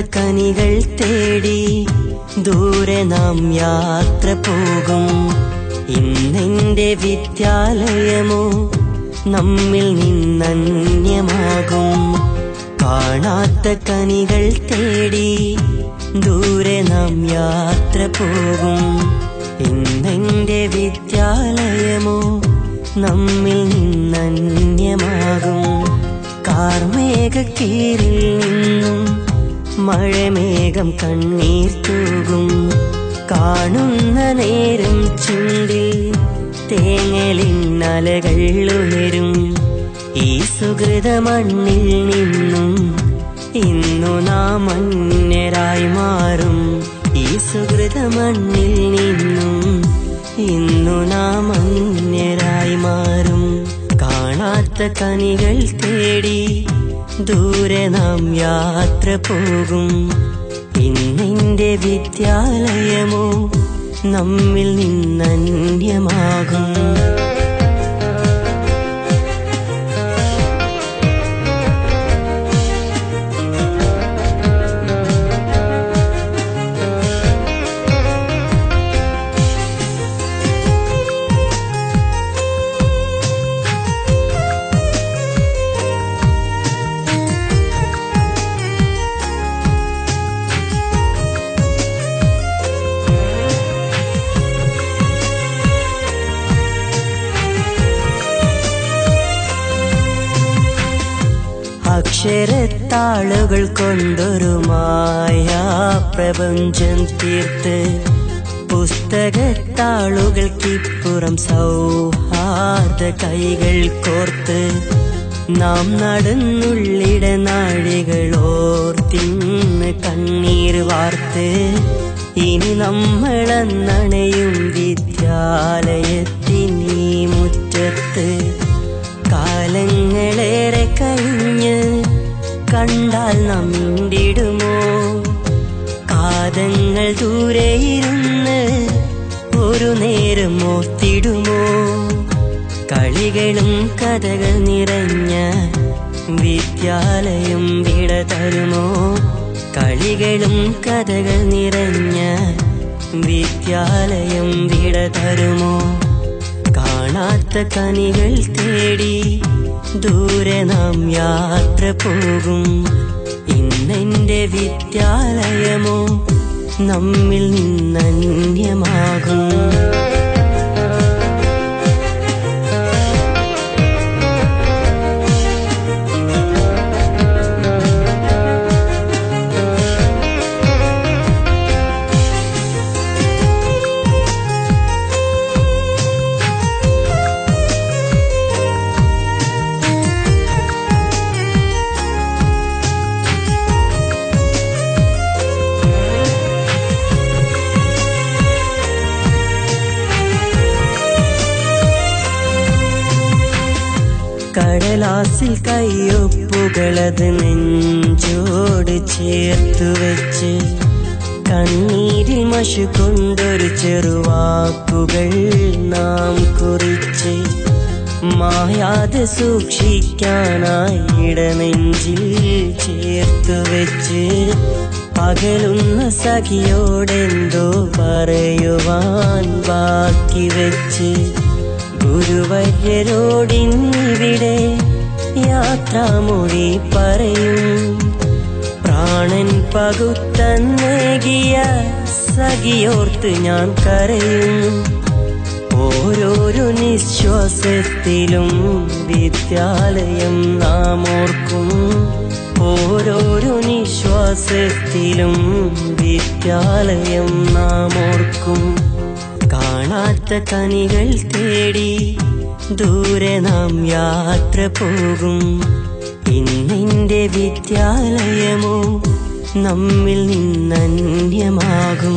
കനികൾ തേടി ദൂരെ നാം യാത്ര പോകും. ഇന്നെന്റെ വിദ്യാലയമോ നമ്മിൽ നിന്നന്യമാകും. കാണാത്ത കനികൾ തേടി ദൂരെ നാം യാത്ര പോകും. ഇന്നെന്റെ വിദ്യാലയമോ നമ്മിൽ നിന്നന്യമാകും. കാർമേഘക്കീറിൽ നിന്നും മഴമേഘം കണ്ണീർ തൂകും. കാണുന്ന നേരം ചുണ്ടിൽ തേങ്ങലിന്നലകൾ ഉയരും. ഈ സുഹൃത മണ്ണിൽ നിന്നും ഇന്നു നാം അന്യരായി മാറും. ഈ സുഹൃത മണ്ണിൽ നിന്നും ഇന്നു നാം അന്യരായി മാറും. കാണാത്ത കനികൾ തേടി ദൂരെ നാം യാത്ര പോകും. ഇന്നെന്റെ വിദ്യാലയമോ നമ്മിൽ നിന്നന്യമാകും. അക്ഷരത്താളുകൾ കൊണ്ടൊരു മായാ പ്രപഞ്ചം തീർത്ത് പുസ്തകത്താളുകൾക്കിപ്പുറം സൗഹാർദ്ദ കൈകൾ കോർത്ത് നാം നടന്നുള്ളിട നാഴികളോർത്തിന്ന് കണ്ണീർ വാർത്ത് ഇനി നമ്മളന്നണയും വിദ്യാലയത്തിനീ മുറ്റത്ത്. കാലങ്ങളേറെ കഴിഞ്ഞ് കണ്ടാൽ നാം മിണ്ടിടുമോ? കാതങ്ങൾ ദൂരെയിരുന്ന് ഒരു നേരം ഓർത്തിടുമോ? കളികളും കഥകൾ നിറഞ്ഞ വിദ്യാലയം വിട തരുമോ? കളികളും കഥകൾ നിറഞ്ഞ വിദ്യാലയം വിട തരുമോ? കാണാത്ത കനികൾ തേടി ദൂരെ നാം യാത്ര പോകും. ഇന്നെന്റെ വിദ്യാലയമോ നമ്മിൽ നിന്നന്യമാകും. കടലാസിൽ കയ്യൊപ്പുകളത് നെഞ്ചോട് ചേർത്തു വെച്ച് കണ്ണീരിൽ മഷു കൊണ്ടൊരു ചെറുവാക്കുകൾ നാം കുറിച്ച് മായാതെ സൂക്ഷിക്കാനായി ഇടനെഞ്ചിൽ ചേർത്തു വെച്ച് അകലുന്ന സഖിയോടെന്തോ പറയുവാൻ ബാക്കി വെച്ച് ഗുരുവര്യരോടിന്നിവിടെ യാത്രാമൊഴി പറയും. പ്രാണൻ പകുത്തന്നേകിയ സഖിയോർത്ത് ഞാൻ കരയും. ഓരോരോ നിശ്വാസത്തിലും വിദ്യാലയം നാം ഓർക്കും. ഓരോരോ നിശ്വാസത്തിലും വിദ്യാലയം നാം ഓർക്കും. കാണാത്ത കനികൾ തേടി ദൂരെ നാം യാത്ര പോകും. ഇന്നെന്റെ വിദ്യാലയമോ നമ്മിൽ നിന്നന്യമാകും.